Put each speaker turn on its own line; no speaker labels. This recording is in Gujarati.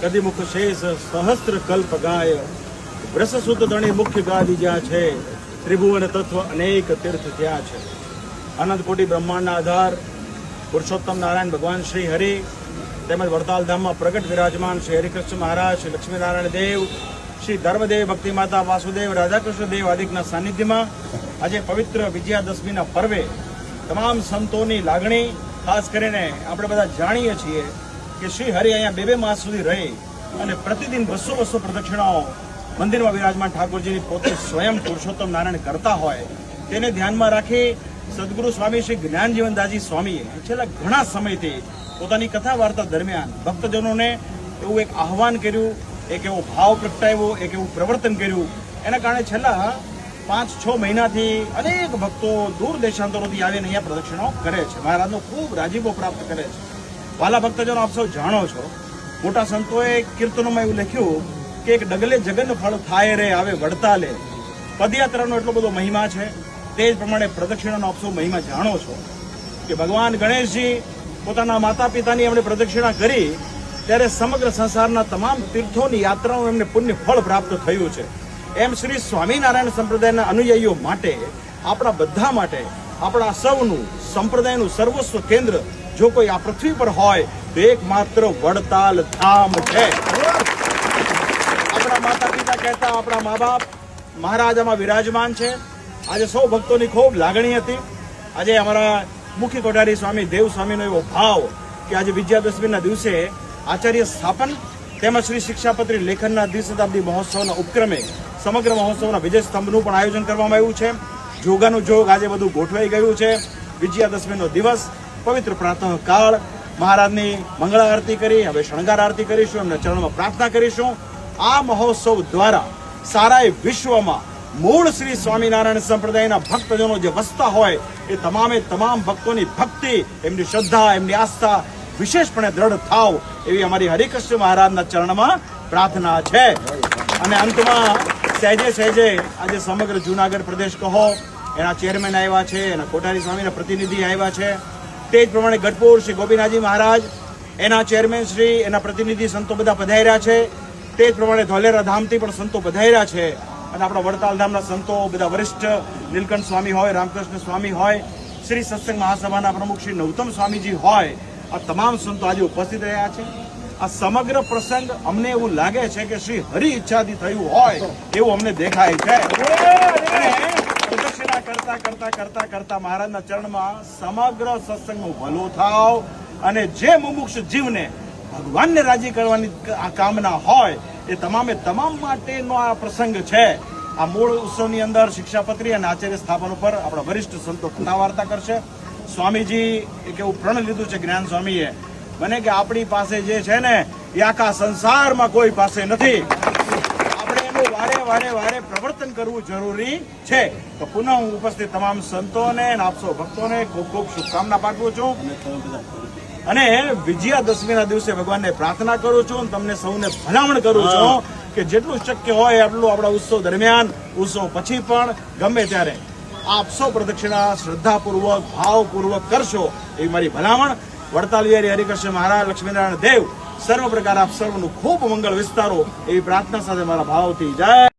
કદી મુખ શેષ સહસ્ત્ર કલ્પ ગાય, વ્રસસુત ધણી મુખ્ય ગાદી જ્યાં છે, ત્રિભુવન તત્વ અનેક તીર્થ ત્યાં છે. અનંત કોટી બ્રહ્માંડના આધાર પુરુષોત્તમ નારાયણ ભગવાન શ્રી હરિ તેમજ વડતાલ ધામમાં પ્રગટ વિરાજમાન શ્રી હરિકૃષ્ણ મહારાજ, શ્રી લક્ષ્મીનારાયણ દેવ, શ્રી ધર્મદેવ, ભક્તિ માતા વાસુદેવ, રાધાકૃષ્ણ દેવ આદિકના સાનિધ્યમાં આજે પવિત્ર વિજયાદશમીના પર્વે તમામ સંતોની લાગણી, ખાસ કરીને આપણે બધા જાણીએ છીએ કે શ્રી હરિ અહીંયા બે માસ સુધી રહી અને પ્રતિદિન 200 પ્રદક્ષિણાઓ મંદિરમાં વિરાજમાન ઠાકોરજીની પોતે સ્વયં પુરુષોત્તમ નારાયણ કરતા હોય, તેને ધ્યાનમાં રાખી સદગુરુ સ્વામી શ્રી જ્ઞાનજીવનદાસજી સ્વામીએ છેલ્લા ઘણા સમયથી પોતાની કથા વાર્તા દરમિયાન ભક્તજનોને એવું એક આહવાન કર્યું, એક એવો ભાવ પ્રગટાવ્યો, એક એવું પ્રવર્તન કર્યું. એના કારણે છેલ્લા 5-6 મહિનાથી અનેક ભક્તો દૂર દેશાંતરોથી આવીને અહીંયા પ્રદક્ષિણાઓ કરે છે, મહારાજનો ખૂબ રાજીપો પ્રાપ્ત કરે છે. વાલા ભક્તજનો, આપ સૌ જાણો છો, મોટા સંતોએ કીર્તનોમાં એવું લખ્યું કે એક ડગલે જગન ફળ થાય રે આવે વડતાલે. પદયાત્રાનો એટલો બધો મહિમા છે. તે જ પ્રમાણે પ્રદક્ષિણાનો આપ સૌ મહિમા જાણો છો કે ભગવાન ગણેશજી પોતાના માતા પિતાની એમણે પ્રદક્ષિણા કરી ત્યારે સમગ્ર સંસારના તમામ તીર્થોની યાત્રાઓ એમને પુણ્ય ફળ પ્રાપ્ત થયું છે. એમ શ્રી સ્વામિનારાયણ સંપ્રદાયના અનુયાયીઓ માટે, આપણા બધા માટે, આપણા સૌનું સંપ્રદાયનું સર્વસ્વ કેન્દ્ર જો કોઈ આ પૃથ્વી પર હોય તો એકમાત્ર વડતાલ ધામ છે. આપણા માતા પિતા કહેતા આપણા મા બાપ મહારાજામાં વિરાજમાન છે. આજે સૌ ભક્તોની ખૂબ લાગણી હતી. આજે અમારા મુખ્ય કોઠારી સ્વામી દેવ સ્વામીનો એવો ભાવ કે આજે વિજયાદશમીના દિવસે આચાર્ય સ્થાપન તેમજ શ્રી શિક્ષાપત્રી લેખનના દ્વિશતાબ્દી મહોત્સવના ઉપક્રમે સમગ્ર મહોત્સવના વિજય સ્તંભનું પણ આયોજન કરવામાં આવ્યું છે. જોગાનું જોગ આજે બધું ગોઠવાઈ ગયું છે. વિજયાદશમીનો દિવસ પવિત્ર પ્રાતઃકાળ મહારાજની મંગળા આરતી કરી, હવે શણગાર આરતી કરીશું, એમના ચરણમાં પ્રાર્થના કરીશું. આ મહોત્સવ દ્વારા સારા વિશ્વમાં મૂળ શ્રી સ્વામિનારાયણ સંપ્રદાયના ભક્તજનો જે વસતા હોય એ તમામે તમામ ભક્તોની ભક્તિ, એમની શ્રદ્ધા, એમની આસ્થા વિશેષપણે દ્રઢ થાવ એવી અમારી હરિકૃષ્ણ મહારાજના ચરણમાં પ્રાર્થના છે. અને અંતમાં સહેજે આજે સમગ્ર જૂનાગઢ પ્રદેશ કહો એના ચેરમેન આવ્યા છે, એના કોઠારી સ્વામીના પ્રતિનિધિ આવ્યા છે. તે જ પ્રમાણે ગઢપુર શ્રી ગોપીનાથજી મહારાજ, એના ચેરમેન શ્રી, એના પ્રતિનિધિ સંતો બધા પધાર્યા છે. તે જ પ્રમાણે ધોલેરા ધામથી પણ સંતો પધાર્યા છે. અને આપણા વડતાલ ધામના સંતો બધા વરિષ્ઠ નીલકંઠ સ્વામી હોય, રામકૃષ્ણ સ્વામી હોય, શ્રી સત્સંગ મહાસભાના પ્રમુખ શ્રી નૌતમ સ્વામીજી હોય, આ તમામ સંતો આજે ઉપસ્થિત રહ્યા છે. આ સમગ્ર પ્રસંગ અમને એવું લાગે છે કે શ્રી હરિ ઈચ્છાથી થયું હોય એવું અમને દેખાય છે. પ્રદક્ષિણા કરતા મહારાજના ચરણમાં સમગ્ર સત્સંગનું ભલું થાવ અને જે મુમુક્ષ જીવને ભગવાનને રાજી કરવાની આ કામના હોય એ તમામે તમામ માટેનો આ પ્રસંગ છે. આ મૂળ ઉત્સવની અંદર શિક્ષાપત્રી અને આચાર્ય સ્થાપન ઉપર આપણા વરિષ્ઠ સંતો કથા વાર્તા કરશે. સ્વામીજી એક એવું પ્રણ લીધું છે જ્ઞાન સ્વામીએ મને કે આપણી પાસે જે છે ને એ આખા સંસારમાં કોઈ પાસે નથી. આપણે એનું વારે પ્રવર્તન કરવું જરૂરી છે. તો પુનઃ હું ઉપસ્થિત તમામ સંતોને અને આપ સૌ ભક્તોને ખૂબ ખૂબ શુભકામના પાઠવું છું અને વિજયાદશમીના દિવસે ભગવાનને પ્રાર્થના કરું છું. તમને સૌને ભલામણ કરું છું કે જેટલું શક્ય હોય એટલું આપણા ઉત્સવ દરમિયાન, ઉત્સવ પછી પણ ગમે ત્યારે આપ સૌ પ્રદક્ષિણા શ્રદ્ધાપૂર્વક, ભાવપૂર્વક કરશો એવી મારી ભલામણ. વડતાલ વિહારી હરિકૃષ્ણ મહારાજ, લક્ષ્મીનારાયણ દેવ સર્વ પ્રકાર આપ સર્વનું ખૂબ મંગળ વિસ્તારો એવી પ્રાર્થના સાથે મારા ભાવથી જય